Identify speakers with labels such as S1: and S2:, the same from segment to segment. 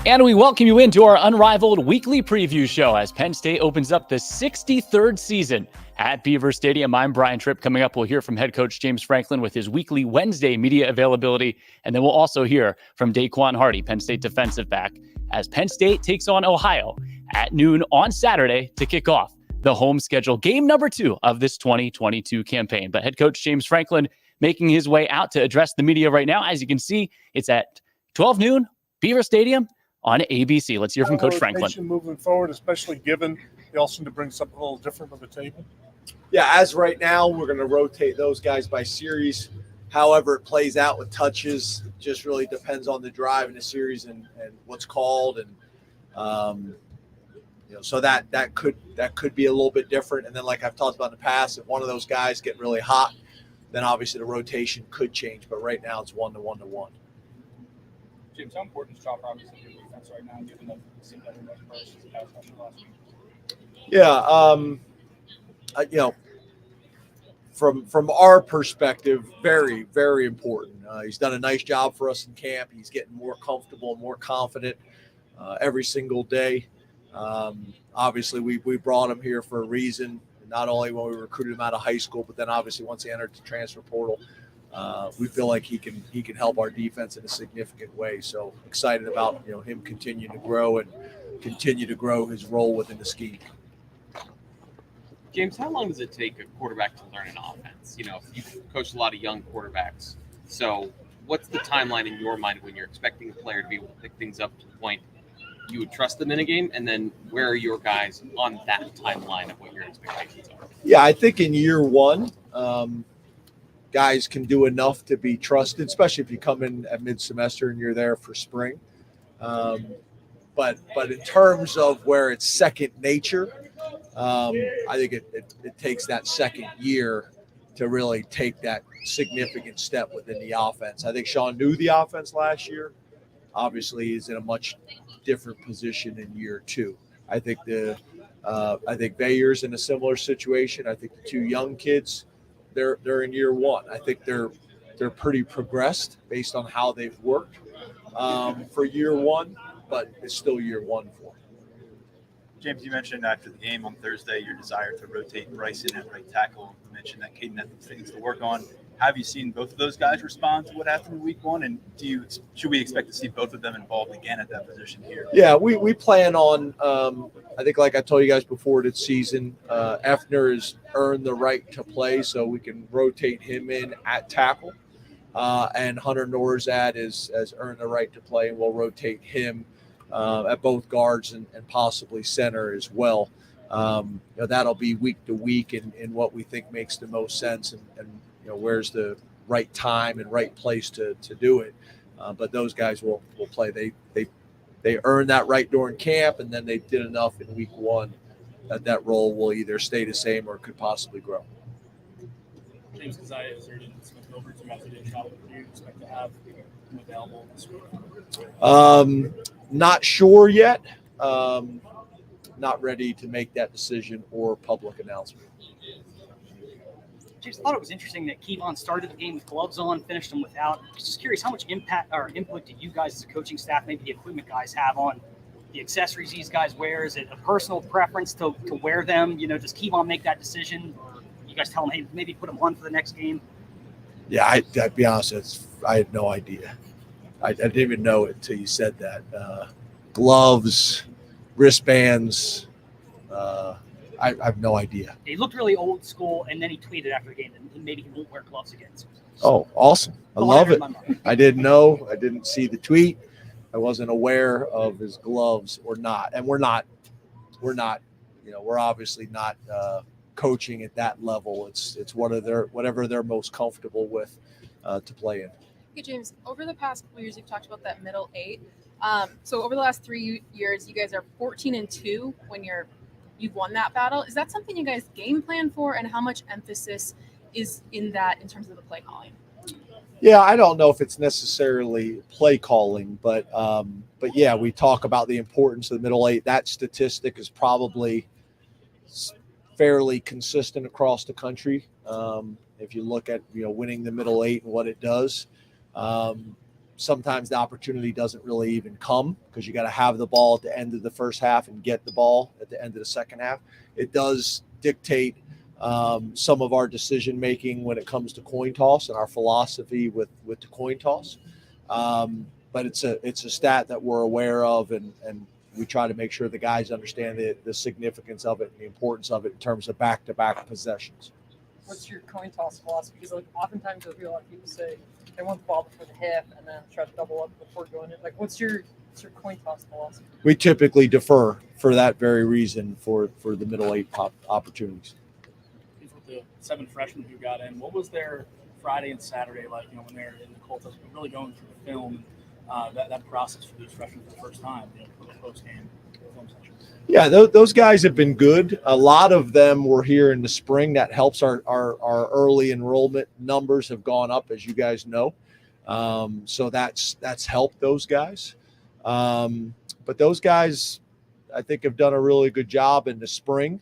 S1: And we welcome you into our Unrivaled weekly preview show as Penn State opens up the 63rd season at Beaver Stadium. I'm Brian Tripp. Coming up, we'll hear from head coach James Franklin with his weekly Wednesday media availability. And then we'll also hear from DaQuan Hardy, Penn State defensive back, as Penn State takes on Ohio at noon on Saturday to kick off the home schedule, game number 2 of this 2022 campaign. But head coach James Franklin making his way out to address the media right now. As you can see, it's at 12 noon, Beaver Stadium on ABC. Let's hear from Coach Franklin.
S2: Moving forward, especially given they also need to bring something a little different to the table.
S3: Yeah, as right now, we're going to rotate those guys by series. However it plays out with touches, it just really depends on the drive in the series and what's called. And, so that could be a little bit different. And then like I've talked about in the past, if one of those guys get really hot, then obviously the rotation could change. But right now it's 1-to-1-to-1.
S4: James, how important is Chopper obviously your defense right now, given that it seemed like much versus the past last week?
S3: Yeah, from our perspective, very, very important. He's done a nice job for us in camp. He's getting more comfortable and more confident every single day. Obviously, we brought him here for a reason, not only when we recruited him out of high school, but then obviously once he entered the transfer portal. We feel like he can help our defense in a significant way. So excited about him continuing to grow and continue to grow his role within the scheme.
S5: James, how long does it take a quarterback to learn an offense? You've coached a lot of young quarterbacks. So what's the timeline in your mind when you're expecting a player to be able to pick things up to the point you would trust them in a game? And then where are your guys on that timeline of what your expectations are? Yeah,
S3: I think in year one, guys can do enough to be trusted, especially if you come in at mid-semester and you're there for spring. But in terms of where it's second nature, I think it takes that second year to really take that significant step within the offense. I think Sean knew the offense last year. Obviously, he's in a much different position in year 2. I think Bayer's in a similar situation. I think the 2 young kids, they're in year 1. I think they're pretty progressed based on how they've worked for year 1, but it's still year 1 for them.
S6: James, you mentioned after the game on Thursday your desire to rotate Bryson at right tackle. You mentioned that Caden had things to work on. Have you seen both of those guys respond to what happened in week 1? And should we expect to see both of them involved again at that position here? Yeah, we plan on, I think like I told you guys before this season, Effner has earned the right to play, so we can rotate him in at tackle. And Hunter Norzad has earned the right to play, and we'll rotate him at both guards and possibly center as well.
S3: That'll be week to week and what we think makes the most sense and where's the right time and right place to do it. But those guys will play. They earned that right during camp, and then they did enough in week one that role will either stay the same or could possibly grow.
S4: James Keziah is in Smith Milford, so guys who didn't travel, do you expect to have him available this week?
S3: Not sure yet. Not ready to make that decision or public announcement.
S7: James, I thought it was interesting that Kevon started the game with gloves on, finished them without. Just curious, how much impact or input did you guys as a coaching staff, maybe the equipment guys, have on the accessories these guys wear? Is it a personal preference to wear them? Does Kevon make that decision? Or you guys tell him, hey, maybe put them on for the next game?
S3: Yeah, I'd be honest, I had no idea. I didn't even know it until you said that. Gloves, wristbands, I have no idea.
S7: He looked really old school, and then he tweeted after the game that maybe he won't wear gloves again.
S3: Oh, awesome. I love it. I didn't know. I didn't see the tweet. I wasn't aware of his gloves or not. And we're obviously not coaching at that level. It's whatever they're most comfortable with to play in.
S8: Hey, James, over the past couple years, you've talked about that middle eight. So over the last 3 years, you guys are 14-2 when you've won that battle. Is that something you guys game plan for, and how much emphasis is in that in terms of the play calling?
S3: Yeah, I don't know if it's necessarily play calling, but yeah, we talk about the importance of the middle eight. That statistic is probably fairly consistent across the country. If you look at winning the middle eight and what it does, sometimes the opportunity doesn't really even come because you got to have the ball at the end of the first half and get the ball at the end of the second half. It does dictate some of our decision making when it comes to coin toss and our philosophy with the coin toss. But it's a stat that we're aware of, and we try to make sure the guys understand the significance of it and the importance of it in terms of back-to-back possessions.
S9: What's your coin toss philosophy? Because oftentimes you'll hear a lot of people say they want the ball before the half and then try to double up before going in. What's your coin toss philosophy?
S3: We typically defer for that very reason for the middle eight opportunities.
S4: With the 7 freshmen who got in, what was their Friday and Saturday like? When they're in the cold test, really going through the film, that process for these freshmen for the first time, for the post game film session.
S3: Yeah, those guys have been good. A lot of them were here in the spring. That helps our early enrollment numbers have gone up, as you guys know. So that's helped those guys. But those guys, I think, have done a really good job in the spring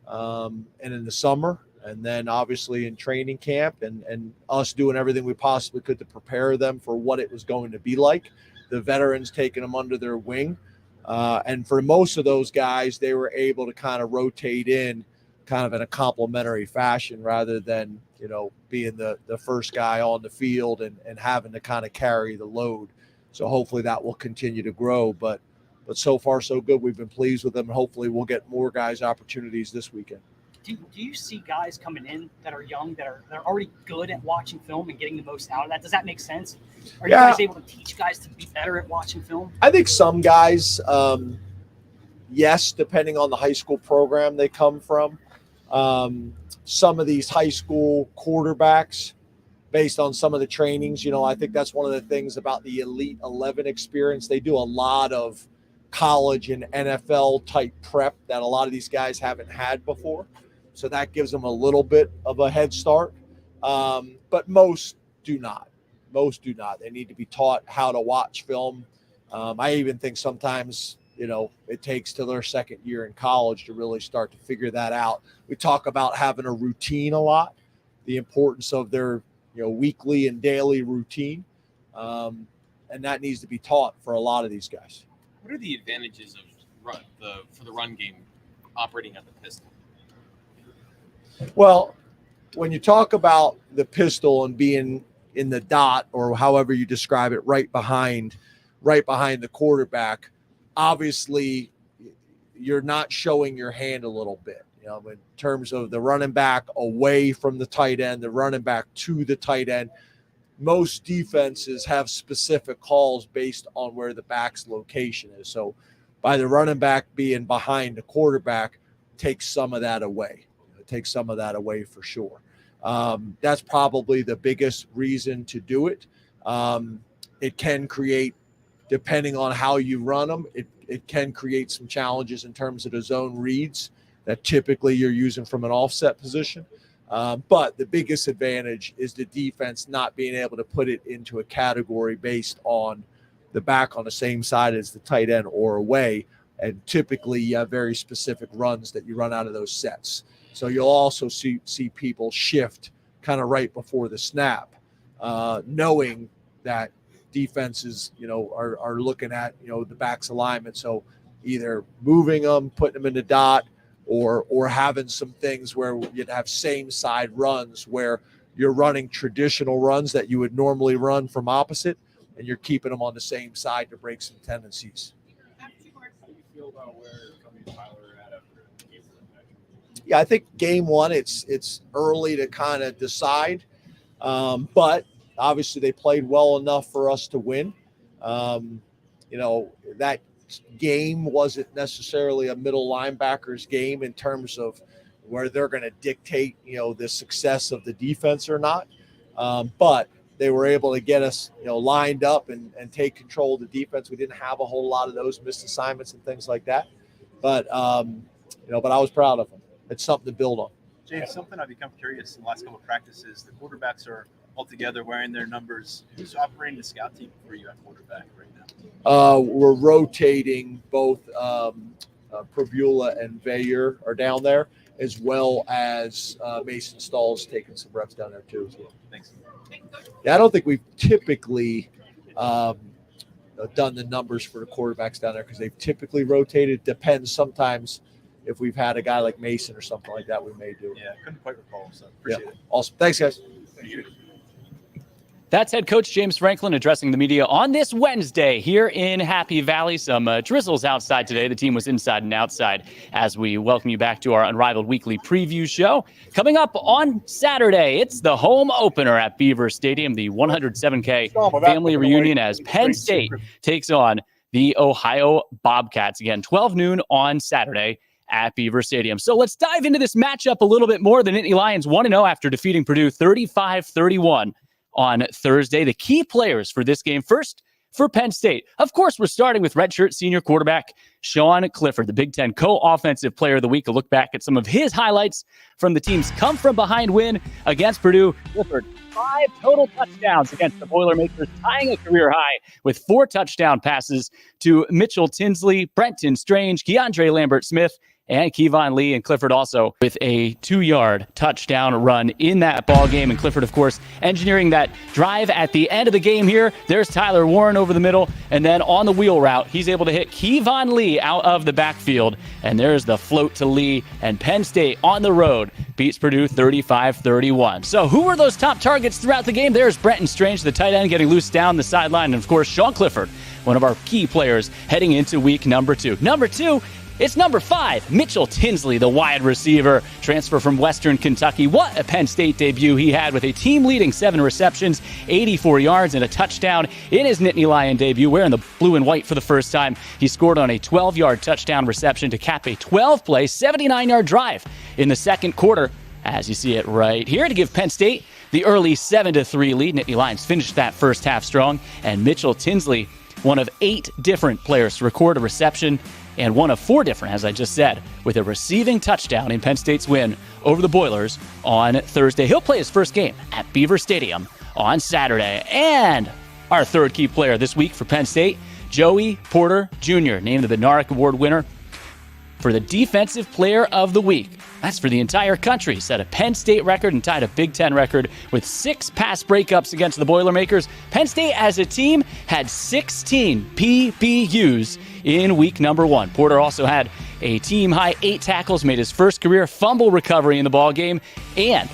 S3: and in the summer, and then obviously in training camp, and us doing everything we possibly could to prepare them for what it was going to be like. The veterans taking them under their wing. And for most of those guys, they were able to kind of rotate in kind of in a complementary fashion rather than, being the first guy on the field and having to kind of carry the load. So hopefully that will continue to grow. But so far, so good. We've been pleased with them. Hopefully we'll get more guys opportunities this weekend.
S7: Do you see guys coming in that are young, that are already good at watching film and getting the most out of that? Does that make sense? Are you guys able to teach guys to be better at watching film?
S3: I think some guys, yes, depending on the high school program they come from. Some of these high school quarterbacks, based on some of the trainings, I think that's one of the things about the Elite 11 experience. They do a lot of college and NFL type prep that a lot of these guys haven't had before. So that gives them a little bit of a head start. But most do not. Most do not. They need to be taught how to watch film. I even think sometimes, it takes till their second year in college to really start to figure that out. We talk about having a routine a lot, the importance of their, weekly and daily routine. And that needs to be taught for a lot of these guys.
S5: What are the advantages of for the run game operating at the pistol?
S3: Well, when you talk about the pistol and being in the dot, or however you describe it, right behind the quarterback, obviously you're not showing your hand a little bit, in terms of the running back away from the tight end, the running back to the tight end. Most defenses have specific calls based on where the back's location is. So by the running back being behind the quarterback, takes some of that away. It takes some of that away for sure. That's probably the biggest reason to do it. It can create, depending on how you run them, it can create some challenges in terms of the zone reads that typically you're using from an offset position. But the biggest advantage is the defense not being able to put it into a category based on the back on the same side as the tight end or away. And typically you have very specific runs that you run out of those sets. So you'll also see people shift kind of right before the snap, knowing that defenses, are looking at, the back's alignment. So either moving them, putting them in the dot, or having some things where you'd have same side runs where you're running traditional runs that you would normally run from opposite, and you're keeping them on the same side to break some tendencies. Yeah, I think game one, it's early to kind of decide, but obviously they played well enough for us to win. That game wasn't necessarily a middle linebackers game in terms of where they're going to dictate, the success of the defense or not. But they were able to get us, lined up and take control of the defense. We didn't have a whole lot of those missed assignments and things like that. But I was proud of them. It's something to build on.
S6: James, something I've become curious in the last couple of practices, the quarterbacks are all together wearing their numbers. Who's operating the scout team for you at quarterback right now?
S3: We're rotating both Provula and Veyer are down there, as well as Mason Stahl's taking some reps down there too as well.
S6: Thanks.
S3: Yeah, I don't think we've typically done the numbers for the quarterbacks down there because they've typically rotated. Depends sometimes if we've had a guy like Mason or something like that, we may do.
S6: Yeah, couldn't quite recall, so appreciate it.
S3: Awesome. Thanks, guys.
S6: Thank you.
S1: That's head coach James Franklin addressing the media on this Wednesday here in Happy Valley. Some drizzles outside today. The team was inside and outside as we welcome you back to our Unrivaled weekly preview show. Coming up on Saturday, it's the home opener at Beaver Stadium, the 107K family reunion as Penn State takes on the Ohio Bobcats. Again, 12 noon on Saturday at Beaver Stadium. So let's dive into this matchup a little bit more. The Nittany Lions 1-0 after defeating Purdue 35-31 on Thursday. The key players for this game. First, for Penn State, of course, we're starting with redshirt senior quarterback Sean Clifford, the Big Ten co-offensive player of the week. A look back at some of his highlights from the team's come-from-behind win against Purdue. Clifford, 5 total touchdowns against the Boilermakers, tying a career high with 4 touchdown passes to Mitchell Tinsley, Brenton Strange, Keandre Lambert-Smith, and Kevon Lee. And Clifford also with a 2-yard touchdown run in that ball game. And Clifford, of course, engineering that drive at the end of the game here. There's Tyler Warren over the middle. And then on the wheel route, he's able to hit Kevon Lee out of the backfield. And there's the float to Lee. And Penn State on the road beats Purdue 35-31. So who were those top targets throughout the game? There's Brenton Strange, the tight end, getting loose down the sideline. And, of course, Sean Clifford, one of our key players heading into week number 2. Number 2, it's number 5, Mitchell Tinsley, the wide receiver, transfer from Western Kentucky. What a Penn State debut he had with a team-leading 7 receptions, 84 yards, and a touchdown in his Nittany Lion debut, wearing the blue and white for the first time. He scored on a 12-yard touchdown reception to cap a 12-play, 79-yard drive in the second quarter, as you see it right here, to give Penn State the early 7-3 lead. Nittany Lions finished that first half strong, and Mitchell Tinsley, one of 8 different players to record a reception, and one of 4 different, as I just said, with a receiving touchdown in Penn State's win over the Boilers on Thursday. He'll play his first game at Beaver Stadium on Saturday. And our third key player this week for Penn State, Joey Porter Jr., named the Bednarik Award winner for the Defensive Player of the Week. That's for the entire country. Set a Penn State record and tied a Big Ten record with 6 pass breakups against the Boilermakers. Penn State as a team had 16 PBUs in week number 1. Porter also had a team-high 8 tackles, made his first career fumble recovery in the ballgame, and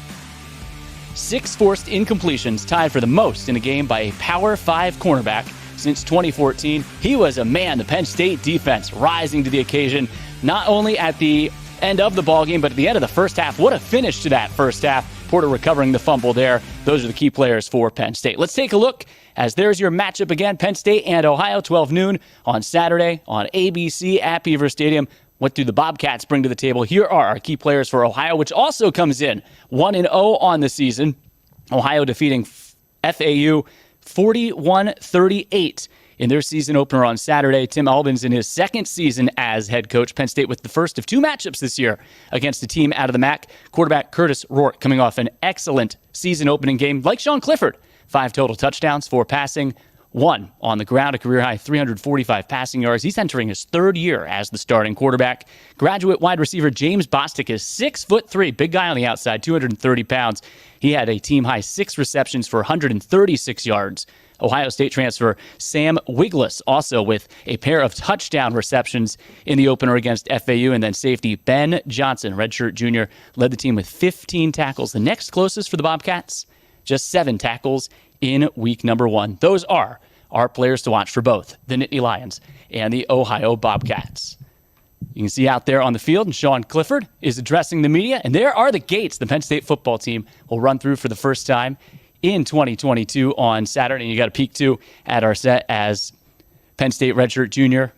S1: 6 forced incompletions, tied for the most in a game by a Power 5 cornerback since 2014. He was a man. The Penn State defense rising to the occasion, not only at the end of the ballgame, but at the end of the first half. What a finish to that first half. Porter recovering the fumble there. Those are the key players for Penn State. Let's take a look, as there's your matchup again. Penn State and Ohio, 12 noon on Saturday on ABC at Beaver Stadium. What do the Bobcats bring to the table? Here are our key players for Ohio, which also comes in 1-0 on the season. Ohio defeating FAU 41-38 in their season opener on Saturday. Tim Albin's in his second season as head coach. Penn State with the first of 2 matchups this year against a team out of the MAC. Quarterback Curtis Rourke coming off an excellent season opening game like Sean Clifford. 5 total touchdowns, 4 passing, 1 on the ground, a career-high 345 passing yards. He's entering his 3rd year as the starting quarterback. Graduate wide receiver James Bostic is 6'3", big guy on the outside, 230 pounds. He had a team-high 6 receptions for 136 yards. Ohio State transfer Sam Wiglis also with a pair of touchdown receptions in the opener against FAU. And then safety Ben Johnson, redshirt junior, led the team with 15 tackles. The next closest for the Bobcats, just 7 tackles in week number 1. Those are our players to watch for both the Nittany Lions and the Ohio Bobcats. You can see out there on the field, and Sean Clifford is addressing the media. And there are the gates the Penn State football team will run through for the first time in 2022 on Saturday. And you got a peek, too, at our set as Penn State redshirt junior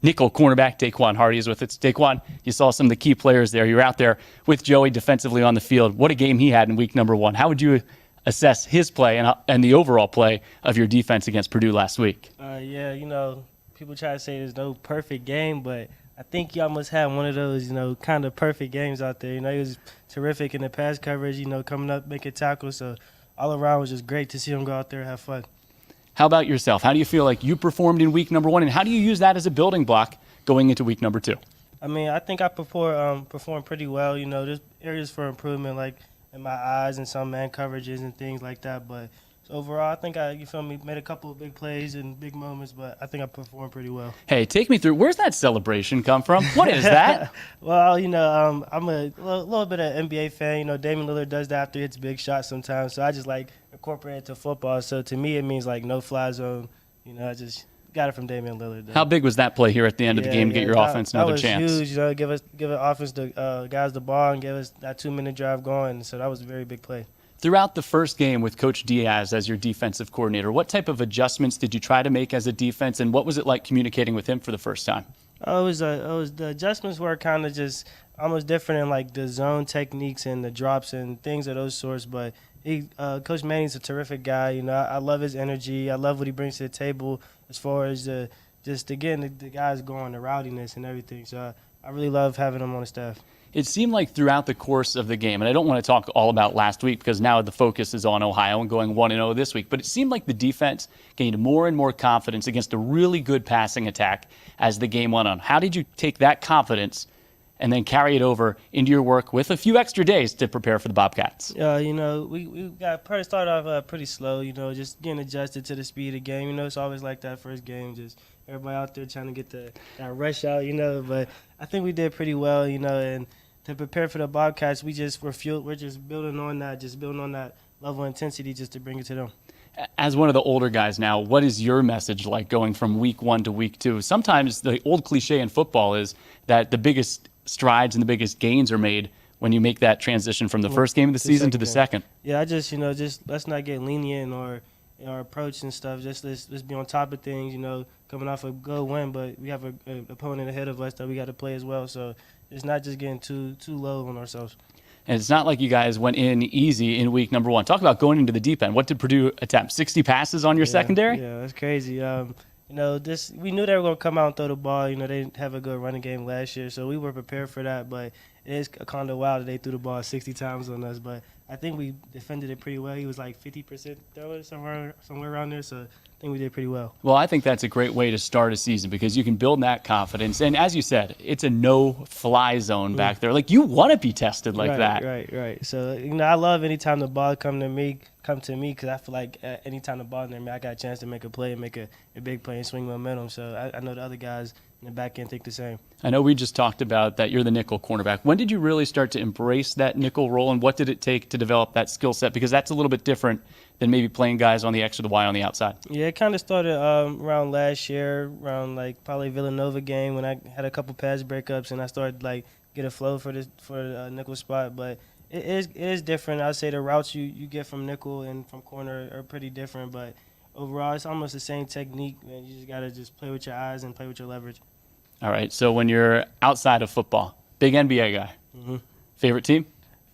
S1: nickel cornerback DaQuan Hardy is with us. DaQuan, you saw some of the key players there. You were out there with Joey defensively on the field. What a game he had in week number 1. How would you assess his play and the overall play of your defense against Purdue last week?
S10: Yeah, people try to say there's no perfect game, but I think y'all must have one of those, kind of perfect games out there. He was terrific in the pass coverage, coming up, making tackles. So all around was just great to see him go out there and have fun.
S1: How about yourself? How do you feel like you performed in week number 1, and how do you use that as a building block going into week number 2?
S10: I think I performed pretty well. There's areas for improvement, like in my eyes and some man coverages and things like that. But overall, I think made a couple of big plays and big moments, but I think I performed pretty well.
S1: Hey, take me through. Where's that celebration come from? What is that?
S10: Well, I'm a little bit of NBA fan. Damian Lillard does that after he hits big shots sometimes. So I just incorporate it to football. So to me, it means no fly zone. I just got it from Damian Lillard. Though.
S1: How big was that play here at the end of the game to get your offense another chance?
S10: That was huge. Give offense guys the ball and give us that 2-minute drive going. So that was a very big play.
S1: Throughout the first game with Coach Diaz as your defensive coordinator, what type of adjustments did you try to make as a defense, and what was it like communicating with him for the first time?
S10: The adjustments were kind of just almost different in the zone techniques and the drops and things of those sorts. But Coach Manning's a terrific guy. I love his energy. I love what he brings to the table as far as just getting the guys going, the rowdiness and everything. So I really love having him on the staff.
S1: It seemed like throughout the course of the game, and I don't want to talk all about last week because now the focus is on Ohio and going 1-0 this week, but it seemed like the defense gained more and more confidence against a really good passing attack as the game went on. How did you take that confidence and then carry it over into your work with a few extra days to prepare for the Bobcats?
S10: We started off pretty slow, just getting adjusted to the speed of the game. It's always like that first game, just everybody out there trying to get that rush out, but I think we did pretty well, and to prepare for the Bobcats, we're just building on that level of intensity just to bring it to them.
S1: As one of the older guys now, what is your message like going from week 1 to week 2? Sometimes the old cliche in football is that the biggest strides and the biggest gains are made when you make that transition from the first game of the season to the second.
S10: Yeah, just let's not get lenient or our approach and stuff. Just let's be on top of things, coming off a good win, but we have an opponent ahead of us that we got to play as well. So it's not just getting too low on ourselves.
S1: And it's not like you guys went in easy in week number 1. Talk about going into the deep end. What did Purdue attempt? 60 passes on your secondary?
S10: Yeah, that's crazy. We knew they were going to come out and throw the ball. They didn't have a good running game last year, so we were prepared for that. But it is kind of wild that they threw the ball 60 times on us. But I think we defended it pretty well. He was 50% thrower somewhere around there, so I think we did pretty well.
S1: Well, I think that's a great way to start a season because you can build that confidence. And as you said, it's a no-fly zone back there. You want to be tested like that.
S10: Right. So, I love anytime the ball come to me because I feel like anytime the ball in there, I got a chance to make a play and make a big play and swing momentum. So I know the other guys in the back end think the same.
S1: I know we just talked about that you're the nickel cornerback. When did you really start to embrace that nickel role, and what did it take to develop that skill set? Because that's a little bit different than maybe playing guys on the X or the Y on the outside.
S10: Yeah, it kind of started around last year, around probably Villanova game when I had a couple pass breakups and I started get a flow for the nickel spot. But it is different. I'd say the routes you get from nickel and from corner are pretty different, but overall it's almost the same technique, man. You just got to play with your eyes and play with your leverage.
S1: All right. So when you're outside of football, big NBA guy.
S10: Mm-hmm.
S1: Favorite team?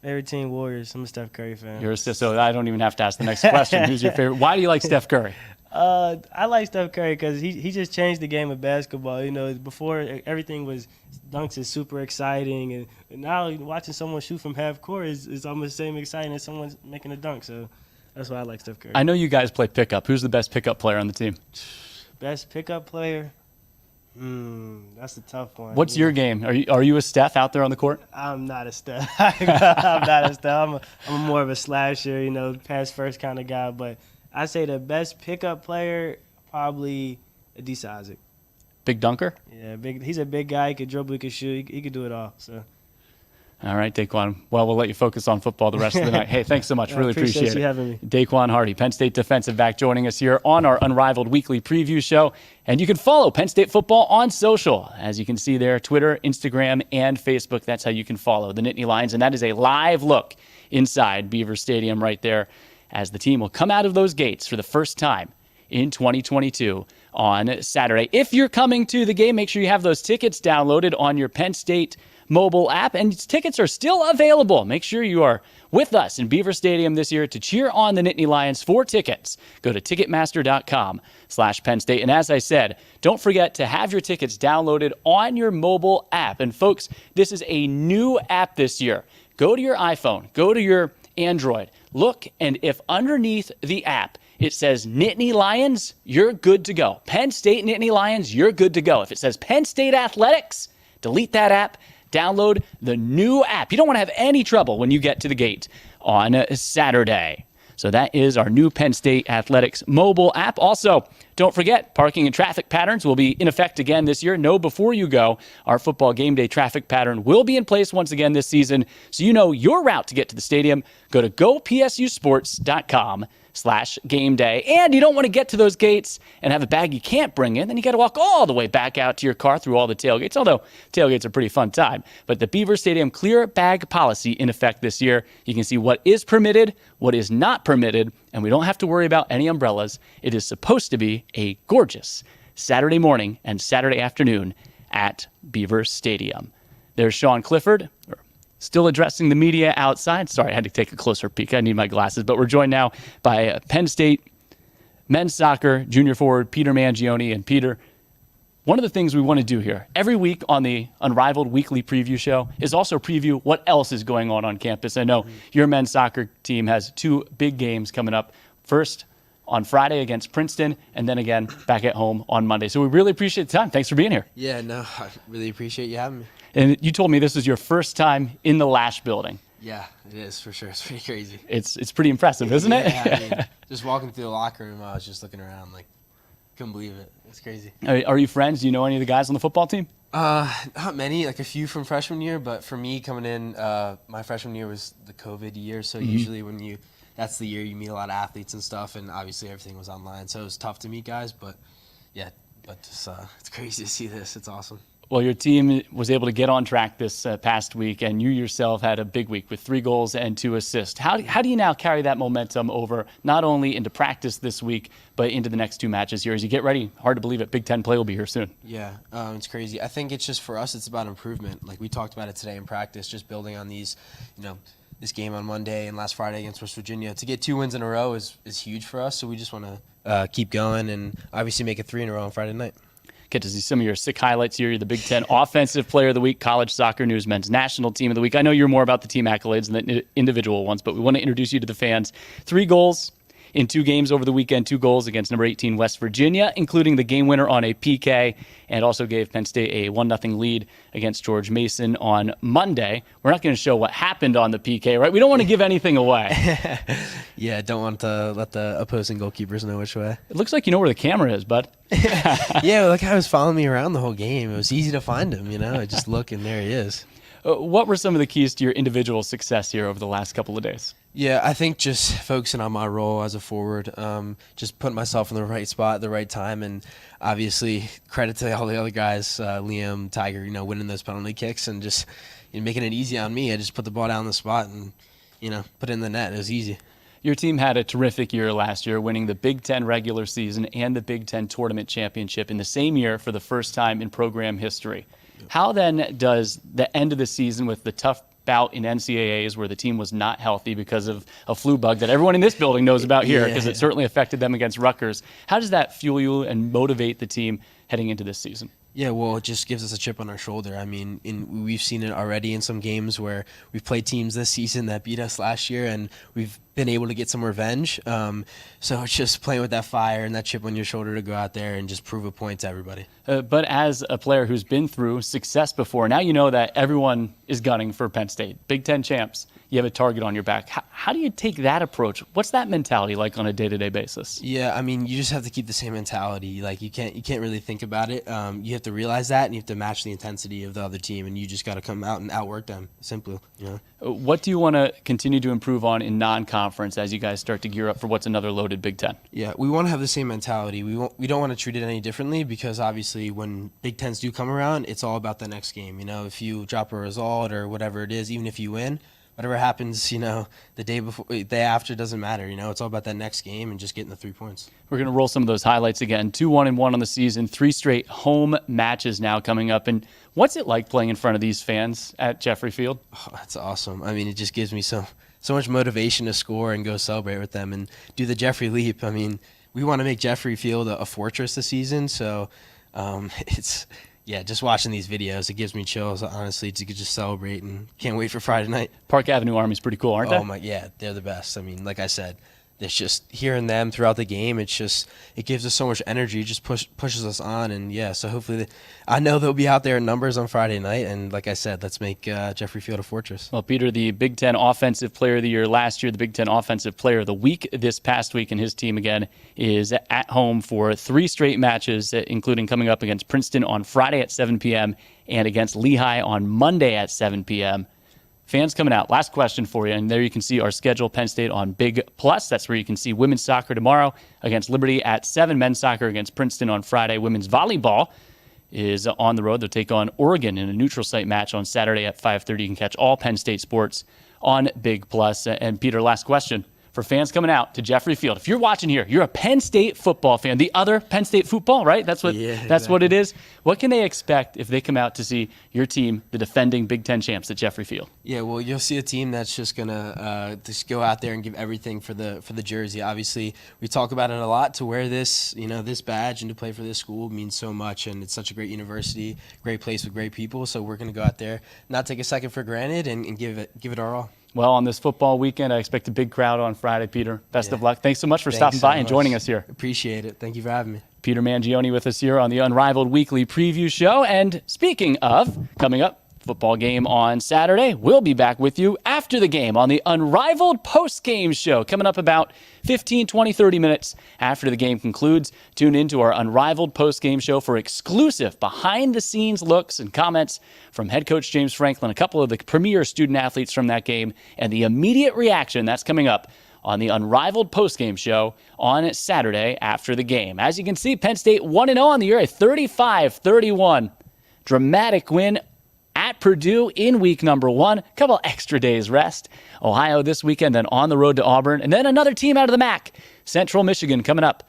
S10: Favorite team, Warriors. I'm a Steph Curry fan.
S1: So I don't even have to ask the next question. Who's your favorite? Why do you like Steph Curry?
S10: I like Steph Curry because he just changed the game of basketball. You know, before everything was dunks is super exciting, and now watching someone shoot from half court is almost the same exciting as someone making a dunk. So that's why I like Steph Curry.
S1: I know you guys play pickup. Who's the best pickup player on the team?
S10: Best pickup player? That's a tough one.
S1: What's your game? Are you a Steph out there on the court?
S10: I'm not a Steph. I'm not a Steph. I'm more of a slasher, you know, pass first kind of guy. But I say the best pickup player probably Adisa Isaac.
S1: Big dunker?
S10: Yeah, big. He's a big guy. He could dribble. He could shoot. He could do it all. So.
S1: All right, DaQuan. Well, we'll let you focus on football the rest of the night. Hey, thanks so much. Really appreciate
S10: you
S1: it.
S10: having me.
S1: DaQuan Hardy, Penn State defensive back, joining us here on our Unrivaled weekly preview show. And you can follow Penn State football on social. As you can see there, Twitter, Instagram, and Facebook. That's how you can follow the Nittany Lions. And that is a live look inside Beaver Stadium right there as the team will come out of those gates for the first time in 2022 on Saturday. If you're coming to the game, make sure you have those tickets downloaded on your Penn State mobile app, and tickets are still available. Make sure you are with us in Beaver Stadium this year to cheer on the Nittany Lions. For tickets, go to Ticketmaster.com/Penn State. And as I said, don't forget to have your tickets downloaded on your mobile app. And folks, this is a new app this year. Go to your iPhone, go to your Android, look, and if underneath the app it says Nittany Lions, you're good to go. Penn State Nittany Lions, you're good to go. If it says Penn State Athletics, delete that app. Download the new app. You don't want to have any trouble when you get to the gate on Saturday. So that is our new Penn State Athletics mobile app. Also, don't forget, parking and traffic patterns will be in effect again this year. Know before you go, our football game day traffic pattern will be in place once again this season. So you know your route to get to the stadium. Go to gopsusports.com/game day. And you don't want to get to those gates and have a bag you can't bring in. Then you got to walk all the way back out to your car through all the tailgates, although tailgates are a pretty fun time. But the Beaver Stadium clear bag policy in effect this year. You can see what is permitted, what is not permitted, and we don't have to worry about any umbrellas. It is supposed to be a gorgeous Saturday morning and Saturday afternoon at Beaver Stadium. There's Sean Clifford, still addressing the media outside. Sorry, I had to take a closer peek. I need my glasses. But we're joined now by Penn State men's soccer junior forward Peter Mangione. And Peter, one of the things we want to do here every week on the Unrivaled weekly preview show is also preview what else is going on campus. I know your men's soccer team has two big games coming up. First on Friday against Princeton, and then again back at home on Monday. So we really appreciate the time. Thanks for being here.
S11: Yeah, no, I really appreciate you having me.
S1: And you told me this is your first time in the Lasch building.
S11: Yeah, it is for sure. It's pretty crazy.
S1: It's pretty impressive, isn't it?
S11: Yeah, I mean, just walking through the locker room, I was just looking around, like, couldn't believe it. It's crazy.
S1: Are you friends? Do you know any of the guys on the football team?
S11: Not many, like a few from freshman year, but for me coming in, my freshman year was the COVID year, so usually that's the year you meet a lot of athletes and stuff, and obviously everything was online, so it was tough to meet guys, but yeah, just, it's crazy to see this. It's awesome.
S1: Well, your team was able to get on track this past week, and you yourself had a big week with 3 goals and 2 assists. How do you now carry that momentum over not only into practice this week, but into the next 2 matches here as you get ready? Hard to believe it. Big Ten play will be here soon.
S11: Yeah, it's crazy. I think it's just for us, it's about improvement. Like we talked about it today in practice, just building on these, this game on Monday and last Friday against West Virginia. To get 2 wins in a row is huge for us, so we just want to keep going and obviously make it 3 in a row on Friday night.
S1: Get to see some of your sick highlights here. You're the Big Ten Offensive Player of the Week, College Soccer News Men's National Team of the Week. I know you're more about the team accolades than the individual ones, but we want to introduce you to the fans. 3 goals in 2 games over the weekend, 2 goals against number 18 West Virginia, including the game winner on a PK, and also gave Penn State a 1-0 lead against George Mason on Monday. We're not going to show what happened on the PK, right? We don't want to give anything away.
S11: Yeah, don't want to let the opposing goalkeepers know which way.
S1: It looks like you know where the camera is, bud.
S11: Yeah, like I was following me around the whole game. It was easy to find him, I just look and there he is.
S1: What were some of the keys to your individual success here over the last couple of days?
S11: Yeah, I think just focusing on my role as a forward, just putting myself in the right spot at the right time, and obviously credit to all the other guys, Liam, Tiger, winning those penalty kicks and just making it easy on me. I just put the ball down the spot and, put it in the net. It was easy.
S1: Your team had a terrific year last year, winning the Big Ten regular season and the Big Ten tournament championship in the same year for the first time in program history. How then does the end of the season with the tough bout in NCAAs where the team was not healthy because of a flu bug that everyone in this building knows about here because it certainly affected them against Rutgers, how does that fuel you and motivate the team heading into this season?
S11: Yeah, well, it just gives us a chip on our shoulder. I mean, we've seen it already in some games where we've played teams this season that beat us last year, and we've been able to get some revenge. So it's just playing with that fire and that chip on your shoulder to go out there and just prove a point to everybody.
S1: But as a player who's been through success before, now you know that everyone is gunning for Penn State. Big Ten champs, you have a target on your back. How do you take that approach? What's that mentality like on a day-to-day basis?
S11: Yeah, I mean, you just have to keep the same mentality. Like, you can't really think about it. You have to realize that, and you have to match the intensity of the other team, and you just got to come out and outwork them, simply. You know?
S1: What do you want to continue to improve on in non-conference as you guys start to gear up for what's another loaded Big Ten?
S11: Yeah, we want to have the same mentality. We don't want to treat it any differently because obviously when Big Tens do come around, it's all about the next game. You know, if you drop a result or whatever it is, even if you win, whatever happens, you know, the day after doesn't matter. You know, it's all about that next game and just getting the 3 points. We're
S1: going to roll some of those highlights again. 2-1-1 on the season, 3 straight home matches now coming up. And what's it like playing in front of these fans at Jeffrey Field?
S11: Oh, that's awesome. I mean, it just gives me so much motivation to score and go celebrate with them and do the Jeffrey leap. I mean, we want to make Jeffrey Field a fortress this season, so just watching these videos, it gives me chills, honestly, to just celebrate and can't wait for Friday night.
S1: Park Avenue Army's pretty cool, aren't they?
S11: Oh, yeah, they're the best. I mean, like I said, it's just hearing them throughout the game. It gives us so much energy. It just pushes us on. And, yeah, so hopefully I know they'll be out there in numbers on Friday night. And, like I said, let's make Jeffrey Field a fortress.
S1: Well, Peter, the Big Ten Offensive Player of the Year last year, the Big Ten Offensive Player of the Week this past week, and his team, again, is at home for 3 straight matches, including coming up against Princeton on Friday at 7 p.m. and against Lehigh on Monday at 7 p.m. Fans coming out. Last question for you, and there you can see our schedule, Penn State on Big Plus. That's where you can see women's soccer tomorrow against Liberty at 7, men's soccer against Princeton on Friday. Women's volleyball is on the road. They'll take on Oregon in a neutral site match on Saturday at 5:30. You can catch all Penn State sports on Big Plus. And Peter, last question. For fans coming out to Jeffrey Field, if you're watching here, you're a Penn State football fan, the other Penn State football, right? That's what it is. What can they expect if they come out to see your team, the defending Big Ten champs at Jeffrey Field?
S11: Yeah, well, you'll see a team that's just gonna just go out there and give everything for the jersey. Obviously, we talk about it a lot. To wear this, this badge and to play for this school means so much, and it's such a great university, great place with great people. So we're gonna go out there, not take a second for granted, and give it our all.
S1: Well, on this football weekend, I expect a big crowd on Friday, Peter. Best of luck. Thanks so much for stopping by and joining us here.
S11: Appreciate it. Thank you for having me.
S1: Peter Mangione with us here on the Unrivaled Weekly Preview Show. And speaking of, coming up, football game on Saturday. We'll be back with you after the game on the Unrivaled post-game show, coming up about 15, 20, 30 minutes after the game concludes. Tune in to our Unrivaled post-game show for exclusive behind-the-scenes looks and comments from head coach James Franklin, a couple of the premier student-athletes from that game, and the immediate reaction that's coming up on the Unrivaled postgame show on Saturday after the game. As you can see, Penn State 1-0 on the year, a 35-31 dramatic win at Purdue in week number 1. A couple extra days rest. Ohio this weekend, then on the road to Auburn, and then another team out of the MAC, Central Michigan, coming up,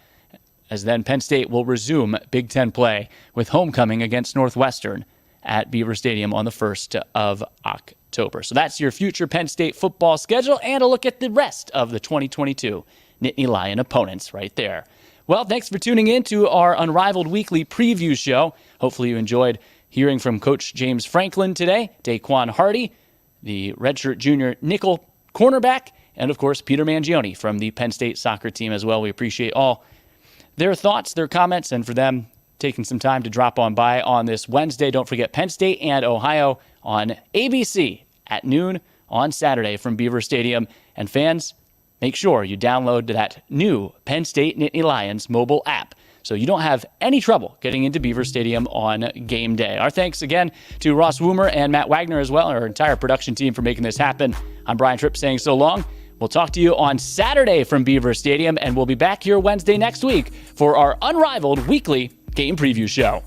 S1: as then Penn State will resume Big Ten play with homecoming against Northwestern at Beaver Stadium on the 1st of October. So that's your future Penn State football schedule and a look at the rest of the 2022 Nittany Lion opponents right there. Well, thanks for tuning in to our Unrivaled Weekly Preview Show. Hopefully you enjoyed hearing from Coach James Franklin today, DaQuan Hardy, the redshirt junior nickel cornerback, and of course Peter Mangione from the Penn State soccer team as well. We appreciate all their thoughts, their comments, and for them taking some time to drop on by on this Wednesday. Don't forget Penn State and Ohio on ABC at noon on Saturday from Beaver Stadium. And fans, make sure you download that new Penn State Nittany Lions mobile app so you don't have any trouble getting into Beaver Stadium on game day. Our thanks again to Ross Woomer and Matt Wagner as well, our entire production team for making this happen. I'm Brian Tripp saying so long. We'll talk to you on Saturday from Beaver Stadium, and we'll be back here Wednesday next week for our Unrivaled Weekly Game Preview Show.